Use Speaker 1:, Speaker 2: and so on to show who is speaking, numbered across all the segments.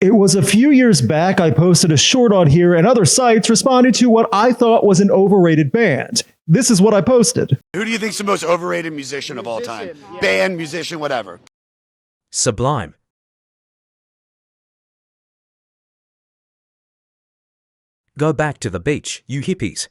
Speaker 1: It was a few years back I posted a short on here and other sites responding to what I thought was an overrated band. This is what I posted.
Speaker 2: Who do you think's the most overrated musician of all time? Yeah. Band, musician, whatever.
Speaker 3: Sublime. Go back to the beach, you hippies.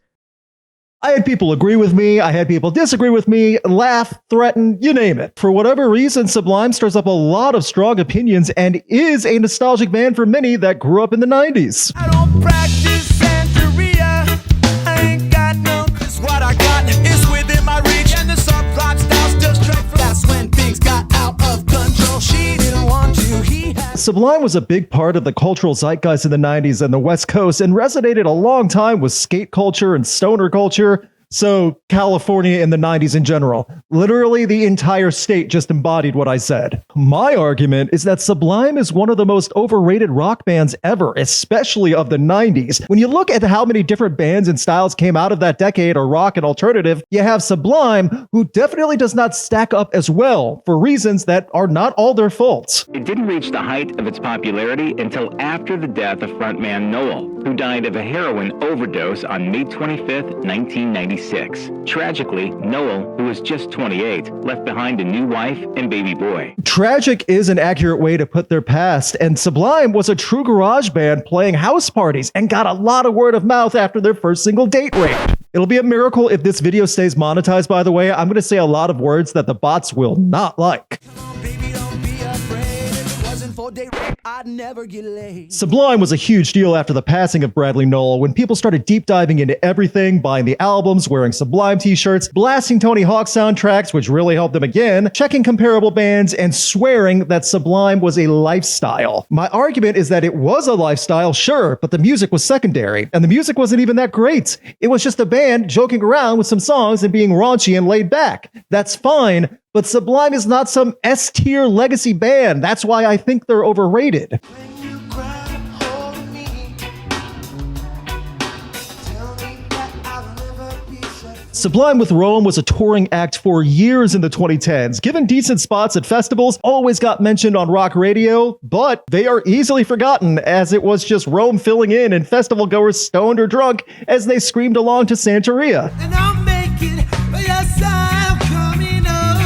Speaker 1: I had people agree with me, I had people disagree with me, laugh, threaten, you name it. For whatever reason, Sublime stirs up a lot of strong opinions and is a nostalgic band for many that grew up in the 90s.
Speaker 4: I don't practice Santeria. I ain't got no, 'cause what I got is within my reach. And the subplot styles just straight from. That's when things got out of control. She didn't want to, he had.
Speaker 1: Sublime was a big part of the cultural zeitgeist in the 90s and the West Coast and resonated a long time with skate culture and stoner culture. So California in the 90s in general. Literally the entire state just embodied what I said. My argument is that Sublime is one of the most overrated rock bands ever, especially of the 90s. When you look at how many different bands and styles came out of that decade, or rock and alternative, you have Sublime, who definitely does not stack up as well for reasons that are not all their faults.
Speaker 5: It didn't reach the height of its popularity until after the death of frontman Nowell, who died of a heroin overdose on May 25th, 1996. Tragically, Nowell, who was just 28, left behind a new wife and baby boy.
Speaker 1: Tragic is an accurate way to put their past, and Sublime was a true garage band playing house parties and got a lot of word of mouth after their first single, Date Rape. It'll be a miracle if this video stays monetized, by the way. I'm going to say a lot of words that the bots will not like.
Speaker 4: I'd never get laid.
Speaker 1: Sublime was a huge deal after the passing of Bradley Nowell when people started deep diving into everything, buying the albums, wearing Sublime t-shirts, blasting Tony Hawk soundtracks, which really helped them again, checking comparable bands, and swearing that Sublime was a lifestyle. My argument is that it was a lifestyle, sure, but the music was secondary, and the music wasn't even that great. It was just a band joking around with some songs and being raunchy and laid back. That's fine. But Sublime is not some S-tier legacy band. That's why I think they're overrated. Sublime with Rome was a touring act for years in the 2010s. Given decent spots at festivals, always got mentioned on rock radio, but they are easily forgotten as it was just Rome filling in and festival goers stoned or drunk as they screamed along to Santeria.
Speaker 4: And I'll make it, yes, I'm coming up.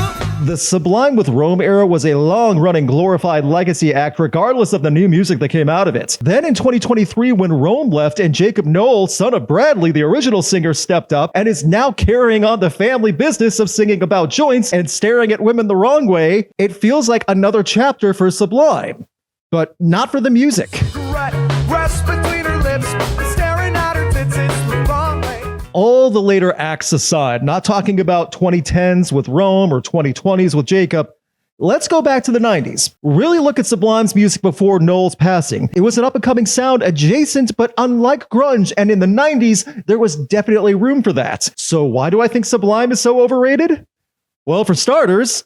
Speaker 1: The Sublime with Rome era was a long-running glorified legacy act regardless of the new music that came out of it. Then in 2023, when Rome left and Jacob Nowell, son of Bradley, the original singer, stepped up and is now carrying on the family business of singing about joints and staring at women the wrong way, it feels like another chapter for Sublime. But not for the music.
Speaker 4: Rest between her lips, staring at her tits, it's the wrong way.
Speaker 1: All the later acts aside, not talking about 2010s with Rome or 2020s with Jacob, let's go back to the 90s. Really look at Sublime's music before Nowell's passing. It was an up-and-coming sound adjacent but unlike grunge, and in the 90s, there was definitely room for that. So why do I think Sublime is so overrated? Well, for starters,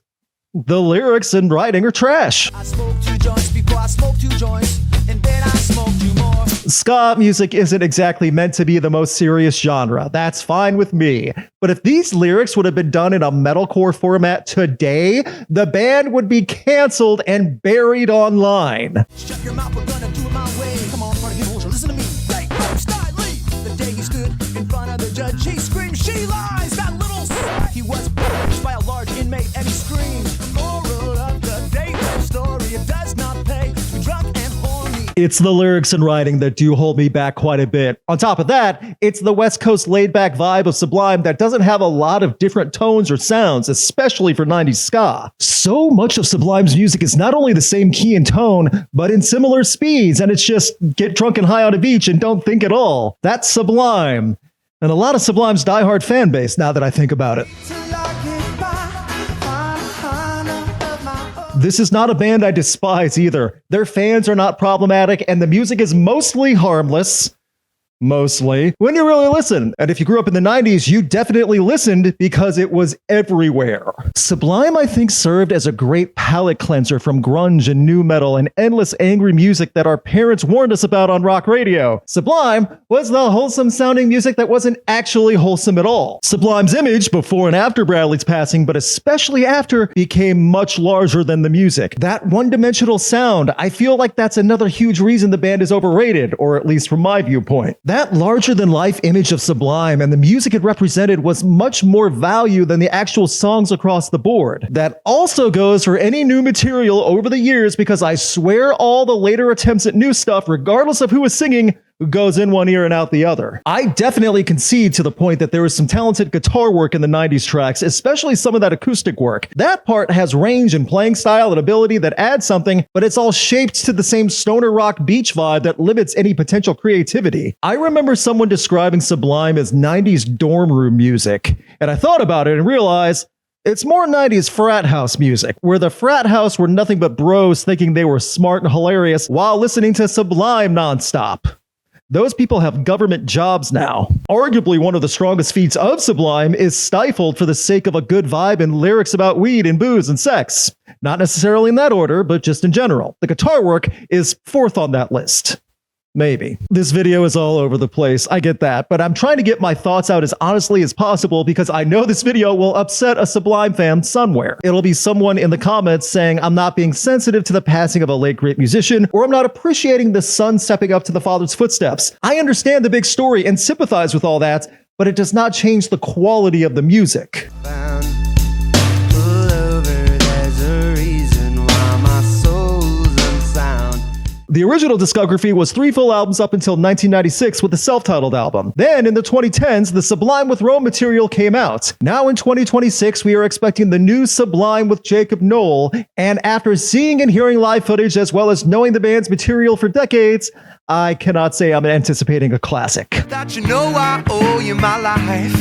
Speaker 1: the lyrics and writing are trash.
Speaker 4: I smoked 2 joints before I smoked 2 joints, and then I smoked 2 more.
Speaker 1: Ska music isn't exactly meant to be the most serious genre. That's fine with me. But if these lyrics would have been done in a metalcore format today, the band would be canceled and buried online.
Speaker 4: Shut your mouth, we're gonna do it my way. Come on, party people, listen to me. Break up, style, leave. The day he stood in front of the judge, he screamed, she lies, that little s***. He was approached by a large inmate and he screamed, moral of the day, the story, it does not pay to be drunk and horny.
Speaker 1: It's the lyrics and writing that do hold me back quite a bit. On top of that, it's the West Coast laid-back vibe of Sublime that doesn't have a lot of different tones or sounds, especially for 90s ska. So much of Sublime's music is not only the same key and tone, but in similar speeds, and it's just get drunk and high on a beach and don't think at all. That's Sublime. And a lot of Sublime's diehard fan base, now that I think about it. This is not a band I despise either. Their fans are not problematic, and the music is mostly harmless. mostly, when you really listen. And if you grew up in the 90s, you definitely listened because it was everywhere. Sublime, I think, served as a great palate cleanser from grunge and nu metal and endless angry music that our parents warned us about on rock radio. Sublime was the wholesome sounding music that wasn't actually wholesome at all. Sublime's image before and after Bradley's passing, but especially after, became much larger than the music. That one-dimensional sound, I feel like that's another huge reason the band is overrated, or at least from my viewpoint. That larger-than-life image of Sublime and the music it represented was much more value than the actual songs across the board. That also goes for any new material over the years, because I swear all the later attempts at new stuff, regardless of who is singing, who goes in one ear and out the other. I definitely concede to the point that there was some talented guitar work in the 90s tracks, especially some of that acoustic work. That part has range and playing style and ability that adds something, but it's all shaped to the same stoner rock beach vibe that limits any potential creativity. I remember someone describing Sublime as 90s dorm room music, and I thought about it and realized it's more 90s frat house music, where the frat house were nothing but bros thinking they were smart and hilarious while listening to Sublime nonstop. Those people have government jobs now. Arguably one of the strongest feats of Sublime is stifled for the sake of a good vibe and lyrics about weed and booze and sex. Not necessarily in that order, but just in general. The guitar work is fourth on that list. Maybe. This video is all over the place, I get that, but I'm trying to get my thoughts out as honestly as possible because I know this video will upset a Sublime fan somewhere. It'll be someone in the comments saying I'm not being sensitive to the passing of a late great musician, or I'm not appreciating the son stepping up to the father's footsteps. I understand the big story and sympathize with all that, but it does not change the quality of the music. The original discography was 3 full albums up until 1996 with the self-titled album. Then, in the 2010s, the Sublime with Rome material came out. Now in 2026, we are expecting the new Sublime with Jacob Nowell, and after seeing and hearing live footage as well as knowing the band's material for decades, I cannot say I'm anticipating a classic.
Speaker 4: That you know I owe you my life.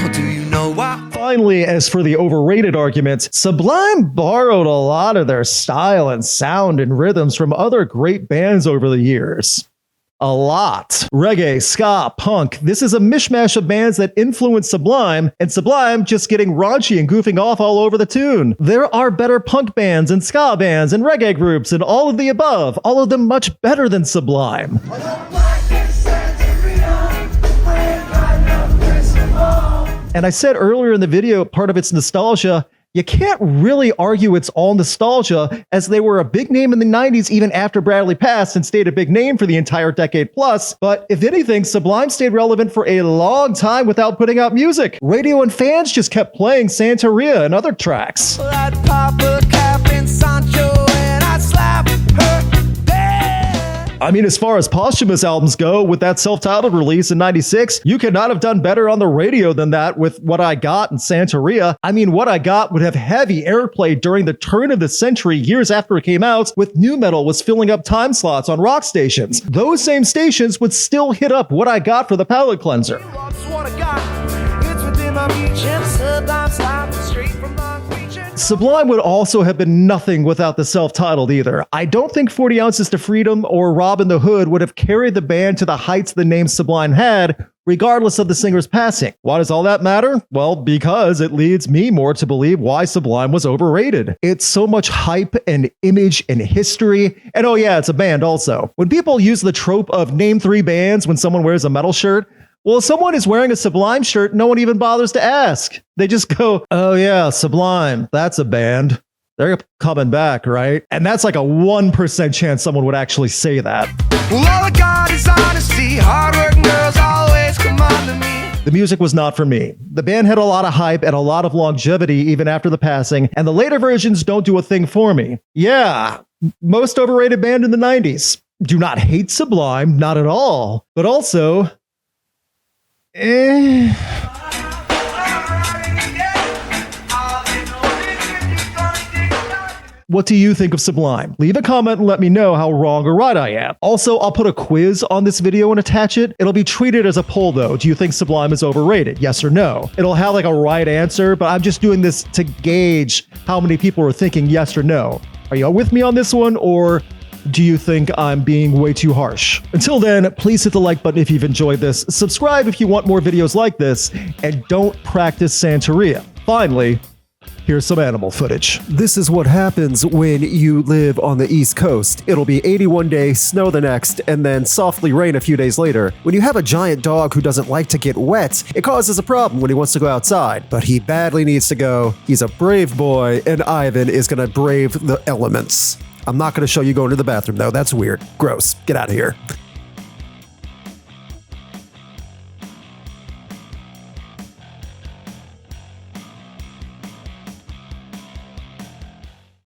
Speaker 4: Oh, do you know why?
Speaker 1: Finally, as for the overrated argument, Sublime borrowed a lot of their style and sound and rhythms from other great bands over the years. A lot. Reggae, ska, punk. This is a mishmash of bands that influenced Sublime, and Sublime just getting raunchy and goofing off all over the tune. There are better punk bands and ska bands and reggae groups and all of the above, all of them much better than Sublime. And I said earlier in the video, part of it's nostalgia. You can't really argue it's all nostalgia, as they were a big name in the 90s even after Bradley passed and stayed a big name for the entire decade plus. But if anything, Sublime stayed relevant for a long time without putting out music. Radio and fans just kept playing Santeria and other tracks.
Speaker 4: I'd pop a cap in Sancho and I'd slap her dead.
Speaker 1: I mean, as far as posthumous albums go, with that self-titled release in 96, you could not have done better on the radio than that with What I Got and Santeria. I mean, What I Got would have heavy airplay during the turn of the century, years after it came out, with nu metal was filling up time slots on rock stations. Those same stations would still hit up What I Got for the palate cleanser.
Speaker 4: That's what I got. It's within my reach and Sublime style straight from long reach.
Speaker 1: Sublime would also have been nothing without the self-titled either. I don't think 40 Ounces to Freedom or Robbin the Hood would have carried the band to the heights the name Sublime had, regardless of the singer's passing. Why does all that matter? Well, because it leads me more to believe why Sublime was overrated. It's so much hype and image and history, and oh yeah, it's a band also. When people use the trope of name 3 bands when someone wears a metal shirt, well, if someone is wearing a Sublime shirt, no one even bothers to ask. They just go, oh yeah, Sublime, that's a band. They're coming back, right? And that's like a 1% chance someone would actually say that.
Speaker 4: Well, all I got is honesty. Hard-working girls always come on to me.
Speaker 1: The music was not for me. The band had a lot of hype and a lot of longevity even after the passing, and the later versions don't do a thing for me. Yeah, most overrated band in the 90s. Do not hate Sublime, not at all. But also, what do you think of Sublime? Leave a comment and let me know how wrong or right I am. Also, I'll put a quiz on this video and attach it. It'll be treated as a poll though. Do you think Sublime is overrated? Yes or no? It'll have like a right answer, but I'm just doing this to gauge how many people are thinking yes or no. Are you with me on this one, or do you think I'm being way too harsh? Until then, please hit the like button if you've enjoyed this, subscribe if you want more videos like this, and don't practice Santeria. Finally, here's some animal footage. This is what happens when you live on the East Coast. It'll be 81 days, snow the next, and then softly rain a few days later. When you have a giant dog who doesn't like to get wet, it causes a problem when he wants to go outside. But he badly needs to go. He's a brave boy, and Ivan is gonna brave the elements. I'm not gonna show you going to the bathroom though, that's weird. Gross. Get out of here.